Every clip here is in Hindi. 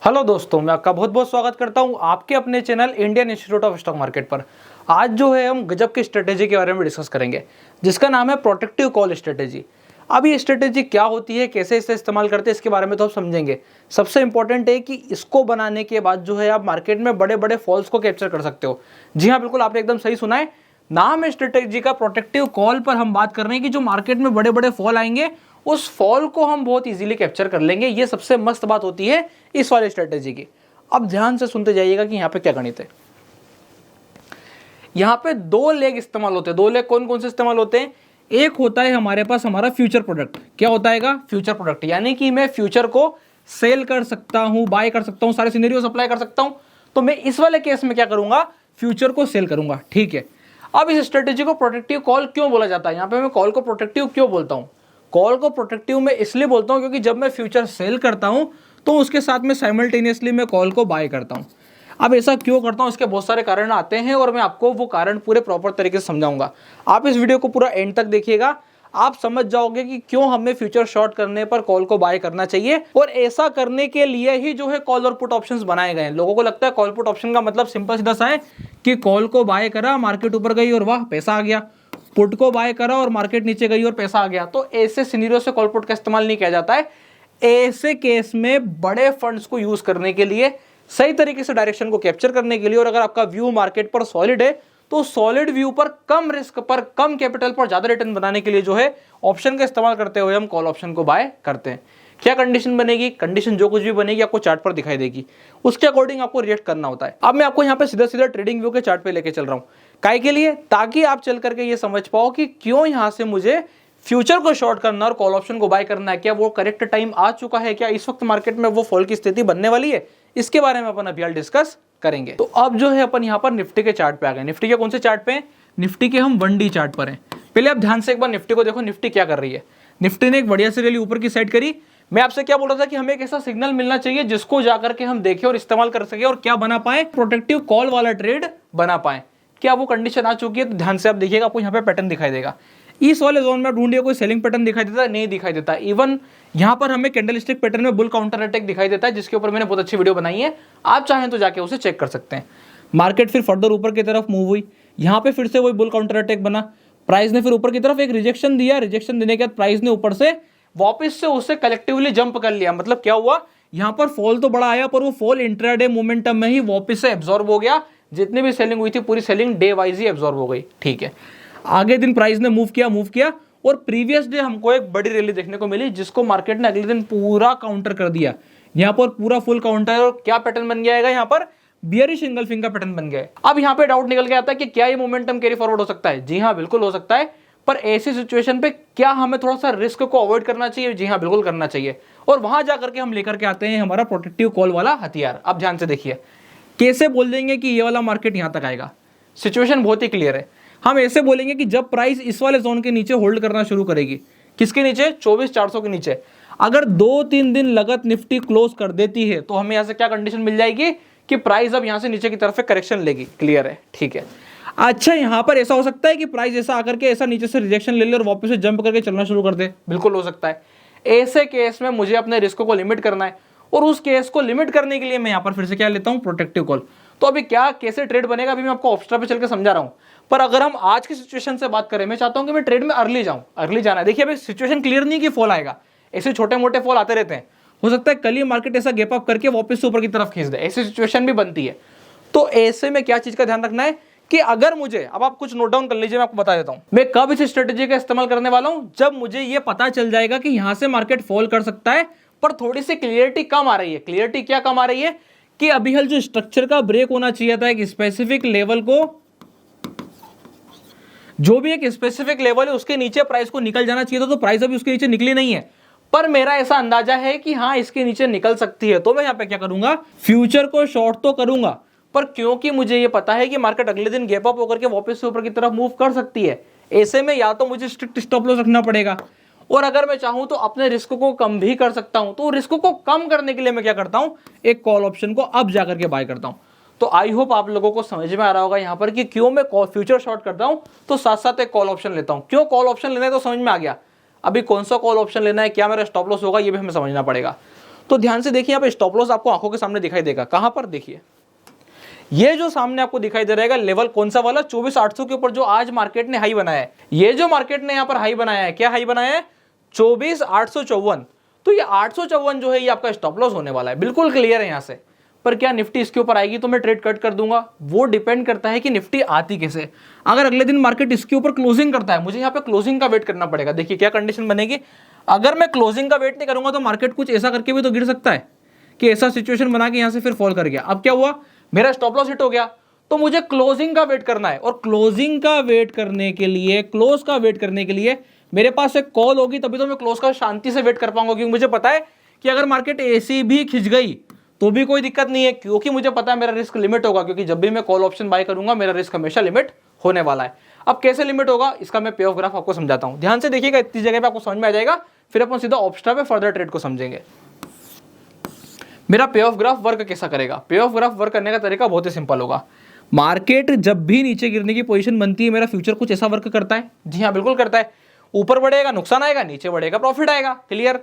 हेलो दोस्तों, मैं आपका बहुत बहुत स्वागत करता हूं आपके अपने channel Indian institute of stock market पर। आज जो है हम गजब की स्ट्रेटेजी के बारे में डिस्कस करेंगे जिसका नाम है प्रोटेक्टिव कॉल स्ट्रेटेजी। अब ये स्ट्रेटेजी क्या होती है, कैसे इसे इस्तेमाल करते हैं, इसके बारे में तो आप समझेंगे। सबसे इंपॉर्टेंट है कि इसको बनाने के बाद जो है आप मार्केट में बड़े बड़े फॉल्स को कैप्चर कर सकते हो। जी हाँ, बिल्कुल आपने एकदम सही सुना है। नाम है स्ट्रेटेजी का प्रोटेक्टिव कॉल, पर हम बात कर रहे हैं कि जो मार्केट में बड़े बड़े फॉल आएंगे उस फॉल को हम बहुत इजीली कैप्चर कर लेंगे। ये सबसे मस्त बात होती है इस वाली स्ट्रेटेजी की। अब ध्यान से सुनते जाइएगा कि यहाँ पे क्या गणित है। यहाँ पे दो लेग इस्तेमाल होते हैं। दो लेग कौन कौन से इस्तेमाल होते हैं? एक होता है हमारे पास हमारा फ्यूचर प्रोडक्ट। क्या होता है? फ्यूचर प्रोडक्ट, यानी कि मैं फ्यूचर को सेल कर सकता हूं, बाय कर सकता हूं, सारे सिनेरियोस अप्लाई कर सकता हूं। तो मैं इस वाले केस में क्या करूंगा? फ्यूचर को सेल करूंगा। ठीक है, अब इस स्ट्रेटेजी को प्रोटेक्टिव कॉल क्यों बोला जाता है? यहाँ पे मैं कॉल को प्रोटेक्टिव क्यों बोलता हूँ? कॉल को प्रोटेक्टिव में इसलिए बोलता हूं क्योंकि जब मैं फ्यूचर सेल करता हूं तो उसके साथ में साइमल्टेनियसली मैं कॉल को बाय करता हूं। अब ऐसा क्यों करता हूं, इसके बहुत सारे कारण आते हैं और मैं आपको वो कारण पूरे प्रॉपर तरीके से समझाऊंगा। आप इस वीडियो को पूरा एंड तक देखिएगा, आप समझ जाओगे कि क्यों हमें फ्यूचर शॉर्ट करने पर कॉल को बाय करना चाहिए। और ऐसा करने के लिए ही जो है कॉल और पुट ऑप्शंस बनाए गए हैं। लोगों को लगता है कॉल पुट ऑप्शन का मतलब सिंपल सीधा सा है कि कॉल को बाय करा, मार्केट ऊपर गई और वाह पैसा आ गया, पुट को बाय करा और मार्केट नीचे गई और पैसा आ गया। तो ऐसे सिनेरियो से कॉल पुट का इस्तेमाल नहीं किया जाता है। ऐसे केस में बड़े फंड्स को यूज करने के लिए, सही तरीके से डायरेक्शन को कैप्चर करने के लिए, और अगर आपका व्यू मार्केट पर सॉलिड है तो सॉलिड व्यू पर कम रिस्क पर कम कैपिटल पर ज्यादा रिटर्न बनाने के लिए जो है ऑप्शन का इस्तेमाल करते हुए हम कॉल ऑप्शन को बाय करते हैं। क्या कंडीशन बनेगी? कंडीशन जो कुछ भी बनेगी आपको चार्ट पर दिखाई देगी, उसके अकॉर्डिंग आपको रिएक्ट करना होता है। अब मैं आपको यहाँ पे सीधा सीधा ट्रेडिंग व्यू के चार्ट पे लेके चल रहा हूँ। काहे के लिए? ताकि आप चल करके ये समझ पाओ कि क्यों यहाँ से मुझे फ्यूचर को शॉर्ट करना और कॉल ऑप्शन को बाय करना है। क्या वो करेक्ट टाइम आ चुका है? क्या इस वक्त मार्केट में वो फॉल की स्थिति बनने वाली है? इसके बारे में अपन अभी डिस्कस करेंगे। तो अब जो है अपन यहाँ पर निफ्टी के चार्ट पे आ गए। निफ्टी के कौन से चार्ट पे? निफ्टी के हम 1D चार्ट पर हैं। पहले आप ध्यान से एक बार निफ्टी को देखो, निफ्टी क्या कर रही है। निफ्टी ने एक बढ़िया से रैली ऊपर की साइड करी। मैं आपसे क्या बोल रहा था कि हमें एक ऐसा सिग्नल मिलना चाहिए जिसको जाकर के हम देखें और इस्तेमाल कर सके और क्या बना पाए? प्रोटेक्टिव कॉल वाला ट्रेड बना पाए। क्या वो कंडीशन आ चुकी है? तो ध्यान से आप देखिएगा, आपको यहाँ पे पैटर्न दिखाई देगा। इस वाले जोन में ढूंढिए, कोई सेलिंग पैटर्न दिखाई देता है? नहीं दिखाई देता। इवन यहाँ पर हमें कैंडलस्टिक पैटर्न में बुल काउंटर अटैक दिखाई देता है, जिसके ऊपर मैंने बहुत अच्छी वीडियो बनाई है, आप चाहें तो जाके उसे चेक कर सकते हैं। मार्केट फिर फर्दर ऊपर की तरफ मूव हुई, यहाँ पे फिर से वही बुल काउंटर अटैक बना, प्राइस ने फिर ऊपर की तरफ एक रिजेक्शन दिया। रिजेक्शन देने के बाद प्राइस ने ऊपर से वापस से उसे कलेक्टिवली जंप कर लिया। मतलब क्या हुआ? यहाँ पर फॉल तो बड़ा आया, पर वो फॉल इंट्राडे मोमेंटम में ही वापस से एब्जॉर्ब हो गया। जितनी भी सेलिंग हुई थी पूरी सेलिंग डे वाइज ही एब्जॉर्ब हो गई। ठीक है, आगे दिन प्राइस ने मूव किया और प्रीवियस डे हमको एक बड़ी रैली देखने को मिली जिसको मार्केट ने अगले दिन पूरा काउंटर कर दिया। यहाँ पर पूरा फुल काउंटर, और क्या पैटर्न बन गया है? यहाँ पर बियरिश इंगल्फिंग का पैटर्न बन गया है। अब यहाँ पे डाउट निकल के आता है कि क्या ये मोमेंटम कैरी फॉरवर्ड हो सकता है? जी हाँ, बिल्कुल हो सकता है। पर ऐसी सिचुएशन पे क्या हमें थोड़ा सा रिस्क को अवॉइड करना चाहिए? जी हाँ, बिल्कुल करना चाहिए। और वहां जाकर के हम लेकर के आते हैं हमारा प्रोटेक्टिव कॉल वाला हथियार। अब ध्यान से देखिए, कैसे बोल देंगे कि ये वाला मार्केट यहां तक आएगा। सिचुएशन बहुत ही क्लियर है। हम ऐसे बोलेंगे कि जब प्राइस इस वाले जोन के नीचे होल्ड करना शुरू करेगी, किसके नीचे? 24,400 के नीचे। अगर 2-3 दिन लगत निफ्टी क्लोज कर देती है तो हमें यहां से क्या कंडीशन मिल जाएगी कि प्राइस अब यहां से नीचे की तरफ करेक्शन लेगी। क्लियर है? ठीक है। अच्छा, यहां पर ऐसा हो सकता है कि प्राइस ऐसा आकर के ऐसा नीचे से रिजेक्शन ले ले और वापस से जंप करके चलना शुरू कर दे? बिल्कुल हो सकता है। ऐसे केस में मुझे अपने रिस्क को लिमिट करना है, और उस केस को लिमिट करने के लिए मैं यहां पर फिर से क्या लेता हूं? Protective call. तो अभी क्या कैसे ट्रेड बनेगा अभी मैं आपको ऑप्शन पे चल के समझा रहा हूं। पर अगर हम आज की सिचुएशन से बात करें, मैं चाहता हूं कि मैं ट्रेड में अर्ली जाऊं। अर्ली जाना है। देखिए, अभी सिचुएशन क्लियर नहीं कि फॉल आएगा, ऐसे छोटे मोटे फॉल आते रहते हैं। हो सकता है कल ही मार्केट ऐसा गैप अप करके वापस से ऊपर की तरफ खींच दे, ऐसी सिचुएशन भी बनती है। तो ऐसे में क्या चीज का ध्यान रखना है कि अगर मुझे, अब आप कुछ नोट डाउन कर लीजिए, मैं आपको बता देता हूं मैं कब इस स्ट्रेटेजी का इस्तेमाल करने वाला हूं। जब मुझे यह पता चल जाएगा कि यहां से मार्केट फॉल कर सकता है, पर थोड़ी सी क्लियरिटी कम आ रही है। क्लियरिटी क्या कम आ रही है? कि अभी हल जो स्ट्रक्चर का ब्रेक होना चाहिए था एक स्पेसिफिक लेवल को, जो भी एक स्पेसिफिक लेवल है उसके नीचे प्राइस को निकल जाना चाहिए था। तो प्राइस अभी उसके नीचे निकली नहीं है, पर मेरा ऐसा अंदाजा है कि हाँ इसके नीचे निकल सकती है। तो मैं यहाँ पे क्या करूंगा? फ्यूचर को शॉर्ट तो करूंगा, पर क्योंकि मुझे ये पता है कि मार्केट अगले दिन गैप अप होकर के वापस से ऊपर की तरफ मूव कर सकती है, ऐसे में या तो मुझे स्ट्रिक्ट स्टॉप लॉस रखना पड़ेगा, और अगर मैं चाहूं तो अपने रिस्क को कम भी कर सकता हूं। तो रिस्क को कम करने के लिए मैं क्या करता हूं? एक कॉल ऑप्शन को अब जाकर के बाय करता हूं। तो आई होप आप लोगों को समझ में आ रहा होगा यहाँ पर कि क्यों मैं फ्यूचर शॉर्ट करता हूं तो साथ साथ एक कॉल ऑप्शन लेता हूं। क्यों कॉल ऑप्शन लेना है तो समझ में आ गया। अभी कौन सा कॉल ऑप्शन लेना है, क्या मेरा स्टॉप लॉस होगा, ये भी हमें समझना पड़ेगा। तो ध्यान से देखिए, यहाँ पे स्टॉप लॉस आपको आंखों के सामने दिखाई देगा। कहां पर? देखिए ये जो सामने आपको दिखाई दे रहेगा लेवल कौन सा वाला, 24,800 के ऊपर जो आज मार्केट ने हाई बनाया है। ये जो मार्केट ने यहाँ पर हाई बनाया है, क्या हाई बनाया है? 24,854। तो ये 854 जो है ये आपका स्टॉप लॉस होने वाला है, बिल्कुल क्लियर है यहाँ से। पर क्या निफ्टी इसके ऊपर आएगी तो मैं ट्रेड कट कर दूंगा? वो डिपेंड करता है कि निफ्टी आती कैसे। अगर अगले दिन मार्केट इसके ऊपर क्लोजिंग करता है, मुझे यहाँ पे क्लोजिंग का वेट करना पड़ेगा। देखिए क्या कंडीशन बनेगी, अगर मैं क्लोजिंग का वेट नहीं करूंगा तो मार्केट कुछ ऐसा करके भी तो गिर सकता है कि ऐसा सिचुएशन बना के यहाँ से फिर फॉल कर गया। अब क्या हुआ, मेरा स्टॉप लॉस हिट हो गया, तो मुझे क्लोजिंग का वेट करना है। और क्लोजिंग का वेट करने के लिए, क्लोज का वेट करने के लिए मेरे पास एक कॉल होगी, तभी तो मैं क्लोज का शांति से वेट कर पाऊंगा। क्योंकि मुझे पता है कि अगर मार्केट ऐसी भी खिंच गई तो भी कोई दिक्कत नहीं है, क्योंकि मुझे पता है मेरा रिस्क लिमिट होगा। क्योंकि जब भी मैं कॉल ऑप्शन बाय करूंगा मेरा रिस्क हमेशा लिमिट होने वाला है। अब कैसे लिमिट होगा इसका मैं पे ऑफ ग्राफ आपको समझाता हूं, ध्यान से देखिएगा, इतनी जगह पे आपको समझ में आ जाएगा। फिर अपन सीधा ऑप्स्ट्रा पे फर्दर ट्रेड को समझेंगे। मेरा पे ऑफ ग्राफ वर्क कैसा करेगा? पे ऑफ ग्राफ वर्क करने का तरीका बहुत ही सिंपल होगा। मार्केट जब भी नीचे गिरने की पोजीशन बनती है, मेरा फ्यूचर कुछ ऐसा वर्क करता है। जी हाँ, बिल्कुल करता है। ऊपर बढ़ेगा नुकसान आएगा, नीचे बढ़ेगा प्रॉफिट आएगा। क्लियर?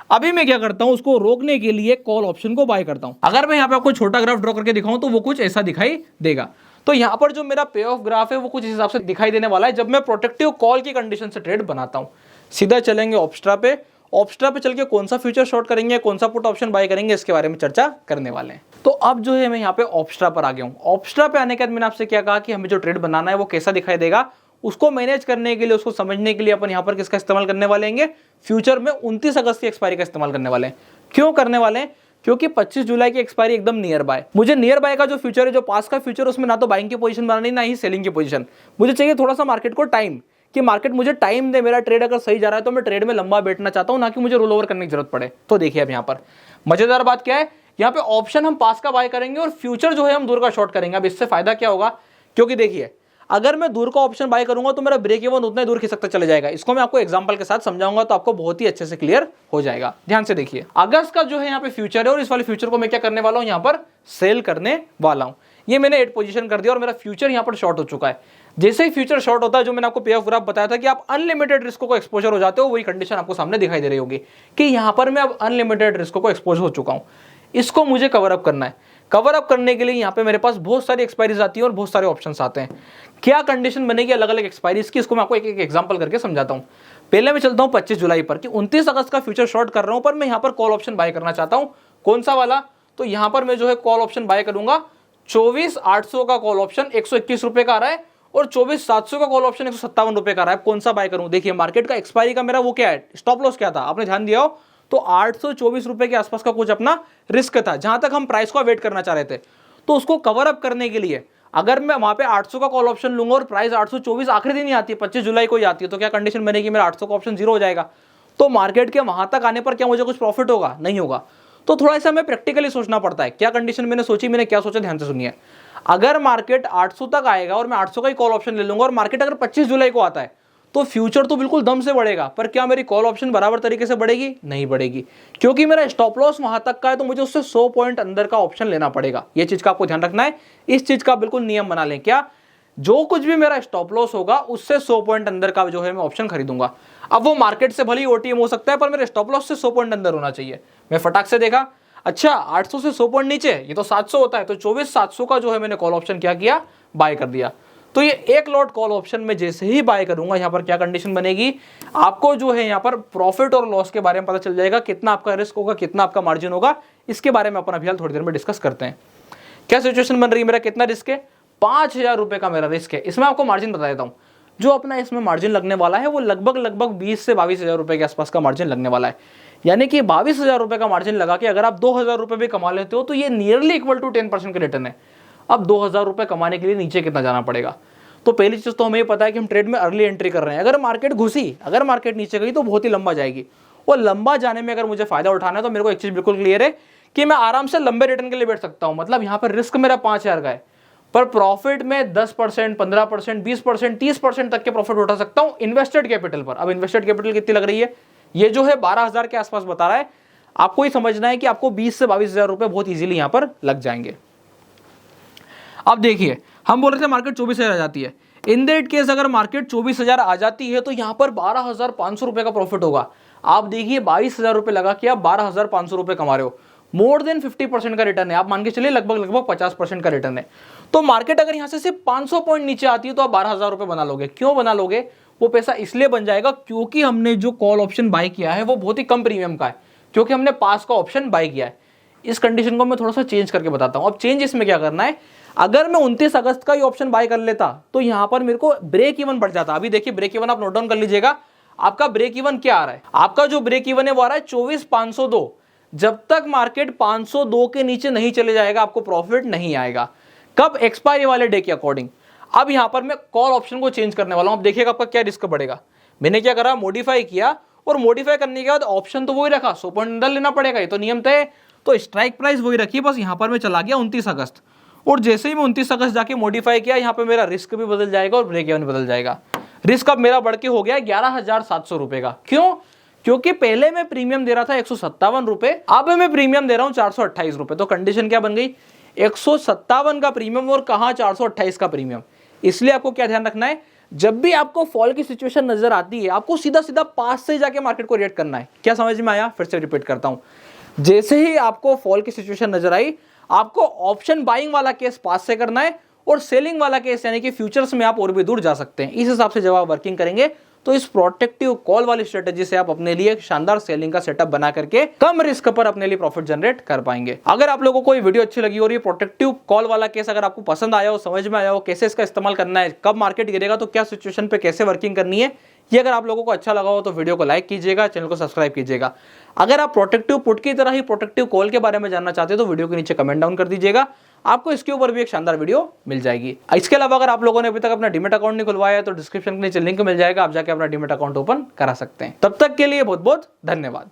अभी मैं क्या करता हूं, उसको रोकने के लिए कॉल ऑप्शन को बाय करता हूं। अगर मैं यहाँ पे आपको छोटा ग्राफ ड्रॉ करके दिखाऊं तो वो कुछ ऐसा दिखाई देगा। तो यहाँ पर जो मेरा पे ऑफ ग्राफ है वो कुछ इस हिसाब से दिखाई देने वाला है जब मैं प्रोटेक्टिव कॉल की कंडीशन से ट्रेड बनाता हूं। सीधा चलेंगे ऑप्स्ट्रा पे। ऑप्स्ट्रा पे चल के कौन सा फ्यूचर शॉर्ट करेंगे, कौन सा पुट ऑप्शन बाय करेंगे, इसके बारे में चर्चा करने वाले हैं। तो अब जो है मैं यहाँ पे ऑप्स्ट्रा पर आ गया हूँ। ऑप्स्ट्रा पे आने के बाद मैंने आपसे क्या कहा कि हमें जो ट्रेड बनाना है वो कैसा दिखाई देगा, उसको मैनेज करने के लिए, उसको समझने के लिए अपन यहाँ पर किसका इस्तेमाल करने वाले हैं? फ्यूचर में 29 अगस्त की एक्सपायरी का इस्तेमाल करने वाले हैं। क्यों करने वाले हैं? क्योंकि 25 जुलाई की एक्सपायरी एकदम नियर बाय। मुझे नियर बाय का जो फ्यूचर है, जो पास का फ्यूचर, उसमें ना तो बाइंग की पोजीशन बनानी, ना ही सेलिंग की पोजीशन। मुझे चाहिए थोड़ा सा मार्केट को टाइम, कि मार्केट मुझे टाइम दे। मेरा ट्रेड अगर सही जा रहा है तो मैं ट्रेड में लंबा बैठना चाहता हूं, ना कि मुझे रोल ओवर करने की जरूरत पड़े। तो देखिए अब यहाँ पर मजेदार बात क्या है, यहाँ पे ऑप्शन हम पास का बाय करेंगे और फ्यूचर जो है हम दूर का शॉर्ट करेंगे। अब इससे फायदा क्या होगा, क्योंकि देखिए अगर मैं दूर का ऑप्शन बाय करूंगा तो मेरा ब्रेक इवन उतना ही दूर खिसकता चले जाएगा। इसको मैं आपको एग्जांपल के साथ समझाऊंगा तो आपको बहुत ही अच्छे से क्लियर हो जाएगा। ध्यान से देखिए, अगस्त का जो है यहाँ पे फ्यूचर है और इस वाले फ्यूचर को मैं क्या करने वाला हूँ, यहाँ पर सेल करने वाला हूँ। ये मैंने 8 पोजीशन कर दिया और मेरा फ्यूचर यहाँ पर शॉर्ट हो चुका है। जैसे ही फ्यूचर शॉर्ट होता है, जो मैंने आपको पे ऑफ ग्राफ बताया था कि आप अनलिमिटेड रिस्क को एक्सपोजर हो जाते हो, वही कंडीशन आपको सामने दिखाई दे रही होगी कि यहाँ पर मैं अब अनलिमिटेड रिस्क को एक्सपोज हो चुका हूँ। इसको मुझे कवर अप करना है। कवर अप करने के लिए यहाँ पे मेरे पास बहुत सारी एक्सपायरीज आती है और बहुत सारे ऑप्शंस आते हैं। क्या कंडीशन बनेगी अलग अलग एक्सपायरीज की, इसको मैं आपको एक एक एग्जांपल करके समझाता हूँ। पहले मैं चलता हूँ 25 जुलाई पर कि 29 अगस्त का फ्यूचर शॉर्ट कर रहा हूँ, पर मैं यहाँ पर कॉल ऑप्शन बाय करना चाहता हूँ। कौन सा वाला? तो यहाँ पर मैं जो है कॉल ऑप्शन बाय करूंगा 24,800 का कॉल ऑप्शन 121 रुपए का आ रहा है और 24,700 का कॉल ऑप्शन 157 रुपए का आ रहा है। कौन सा बाय करूं? देखिए मार्केट का एक्सपायरी का मेरा वो क्या है, स्टॉप लॉस क्या था, आपने ध्यान दिया हो तो 824 रुपए के आसपास का कुछ अपना रिस्क था, जहां तक हम प्राइस को वेट करना चाह रहे थे। तो उसको कवर अप करने के लिए अगर मैं वहां पे 800 का कॉल ऑप्शन लूंगा और प्राइस 824 आखिरी दिन ही आती है, 25 जुलाई को ही आती है, तो क्या कंडीशन बनेगी, मेरा 800 का ऑप्शन जीरो हो जाएगा। तो मार्केट के वहां तक आने पर क्या मुझे कुछ प्रॉफिट होगा? नहीं होगा। तो थोड़ा सा हमें प्रैक्टिकली सोचना पड़ता है। क्या कंडीशन मैंने सोची, मैंने क्या सोचा, ध्यान से सुनिए। अगर मार्केट 800 तक आएगा और मैं 800 का ही कॉल ऑप्शन ले लूंगा और मार्केट अगर 25 जुलाई को आता है तो फ्यूचर तो बिल्कुल दम से बढ़ेगा, पर क्या मेरी कॉल ऑप्शन बराबर तरीके से बढ़ेगी? नहीं बढ़ेगी, क्योंकि मेरा स्टॉप लॉस वहां तक का है, तो मुझे उससे 100 पॉइंट अंदर का ऑप्शन लेना पड़ेगा। ये चीज का आपको ध्यान रखना है। इस चीज का बिल्कुल नियम बना लें, क्या जो कुछ भी मेरा स्टॉप लॉस होगा उससे 100 पॉइंट अंदर का जो है मैं ऑप्शन खरीदूंगा। अब वो मार्केट से भले ही ओटीएम हो सकता है, पर मेरे स्टॉप लॉस से 100 पॉइंट अंदर होना चाहिए। मैं फटाक से देखा, अच्छा 800 से 100 पॉइंट नीचे, ये तो 700 होता है, तो 24,700 का जो है मैंने कॉल ऑप्शन क्या किया, बाय कर दिया। तो ये एक लॉट कॉल ऑप्शन में जैसे ही बाय करूंगा, यहाँ पर क्या कंडीशन बनेगी, आपको जो है यहाँ पर प्रॉफिट और लॉस के बारे में पता चल जाएगा, कितना आपका रिस्क होगा, कितना आपका मार्जिन होगा। इसके बारे में अपन अभी थोड़ी देर में डिस्कस करते हैं। क्या सिचुएशन बन रही है, मेरा कितना रिस्क है, 5,000 रुपए का मेरा रिस्क है। इसमें आपको मार्जिन बता देता हूँ, जो अपना इसमें मार्जिन लगने वाला है वो लगभग 20 से 22,000 रुपए के आसपास का मार्जिन लगने वाला है। यानी कि 22,000 रुपए का मार्जिन लगा के अगर आप 2,000 रुपए भी कमा लेते हो तो ये नियरली इक्वल टू 10% का रिटर्न है। अब 2,000 रुपए कमाने के लिए नीचे कितना जाना पड़ेगा? तो पहली चीज तो हमें पता है कि हम ट्रेड में अर्ली एंट्री कर रहे हैं। अगर मार्केट घुसी, अगर मार्केट नीचे गई तो बहुत ही लंबा जाएगी, और लंबा जाने में अगर मुझे फायदा उठाना है तो मेरे को एक चीज बिल्कुल क्लियर है कि मैं आराम से लंबे रिटर्न के लिए बैठ सकता हूं। मतलब यहाँ पर रिस्क मेरा 5,000 का है, पर प्रॉफिट में 10%, 15%, 20%, 30% तक के प्रॉफिट उठा सकता हूं इन्वेस्टेड कैपिटल पर। अब इन्वेस्टेड कैपिटल कितनी लग रही है, ये जो है 12,000 के आसपास बता रहा है। आपको ही समझना है कि आपको 20 से 22,000 रुपए बहुत इजीली यहां पर लग जाएंगे। अब देखिए, हम बोल रहे थे मार्केट 24,000 आ जाती है। इन दैट केस अगर मार्केट 24,000 आ जाती है तो यहां पर 12,500 रुपए का प्रॉफिट होगा। आप देखिए 22,000 रुपए लगा के आप 12,500 रुपए कमा रहे हो, मोर देन 50% का रिटर्न है। आप मान के चलिए लगभग 50% का रिटर्न है। तो मार्केट अगर यहां से सिर्फ 500 पॉइंट नीचे आती है तो आप 12,000 रुपए बना लोगे। क्यों बना लोगे? वो पैसा इसलिए बन जाएगा क्योंकि हमने जो कॉल ऑप्शन बाय किया है वो बहुत ही कम प्रीमियम का है, क्योंकि हमने पास का ऑप्शन बाय किया है। इस कंडीशन को मैं थोड़ा सा चेंज करके बताता हूं। अब चेंज इसमें क्या करना है, अगर मैं 29 अगस्त का ये ऑप्शन बाय कर लेता तो यहां पर मेरे को ब्रेक इवन बढ़ जाता। अभी देखिए ब्रेक इवन आप नोट डाउन कर लीजिएगा। आपका ब्रेक इवन क्या आ रहा है? आपका जो ब्रेक इवन है वो आ रहा है 24,502। जब तक मार्केट 502 के नीचे नहीं चले जाएगा आपको प्रॉफिट नहीं आएगा। कब? एक्सपायरी वाले डे के अकॉर्डिंग। अब यहां पर मैं कॉल ऑप्शन को चेंज करने वाला हूं। अब देखिएगा आपका क्या रिस्क बढ़ेगा। मैंने क्या करा, मॉडिफाई किया, और मॉडिफाई करने के बाद ऑप्शन तो वही रखा, 100 पॉइंट अंदर लेना पड़ेगा, ये तो नियम तय है। तो स्ट्राइक प्राइस वही रखी, बस यहां पर मैं चला गया 29 अगस्त, और जैसे ही मैं 29 अगस्त जाके मॉडिफाई किया, यहां पे मेरा रिस्क भी बदल जाएगा और ब्रेक इवन बदल जाएगा। रिस्क अब मेरा बढ़ के हो गया 11,700 रुपए का। क्यों? क्योंकि पहले मैं प्रीमियम दे रहा था 157 रुपए, अब मैं प्रीमियम दे रहा हूं 428 रुपए। तो कंडीशन क्या बन गई? 157 का प्रीमियम और कहां 428 का प्रीमियम। इसलिए आपको क्या ध्यान रखना है, जब भी आपको फॉल की सिचुएशन नजर आती है आपको सीधा सीधा पास से जाके मार्केट को रिएक्ट करना है। क्या समझ में आया? फिर से रिपीट करता हूं। जैसे ही आपको फॉल की सिचुएशन नजर आई, आपको ऑप्शन बाइंग वाला केस पास से करना है, और सेलिंग वाला केस यानी कि फ्यूचर्स में आप और भी दूर जा सकते हैं। इस हिसाब से जब आप वर्किंग करेंगे तो इस प्रोटेक्टिव कॉल वाली स्ट्रेटेजी से आप अपने लिए एक शानदार सेलिंग का सेटअप बना करके कम रिस्क पर अपने लिए प्रॉफिट जनरेट कर पाएंगे। अगर आप लोगों को ये वीडियो अच्छी लगी और ये प्रोटेक्टिव कॉल वाला केस अगर आपको पसंद आया हो, समझ में आया हो, कैसे इसका इस्तेमाल करना है, कब मार्केट गिरेगा तो क्या सिचुएशन पे कैसे वर्किंग करनी है, ये अगर आप लोगों को अच्छा लगा हो तो वीडियो को लाइक कीजिएगा, चैनल को सब्सक्राइब कीजिएगा। अगर आप प्रोटेक्टिव पुट की तरह ही प्रोटेक्टिव कॉल के बारे में जानना चाहते हो तो वीडियो के नीचे कमेंट डाउन कर दीजिएगा, आपको इसके ऊपर भी एक शानदार वीडियो मिल जाएगी। इसके अलावा अगर आप लोगों ने अभी तक अपना डीमैट अकाउंट नहीं खुलवाया है तो डिस्क्रिप्शन के नीचे लिंक मिल जाएगा, आप जाके अपना डीमैट अकाउंट ओपन करा सकते हैं। तब तक के लिए बहुत बहुत धन्यवाद।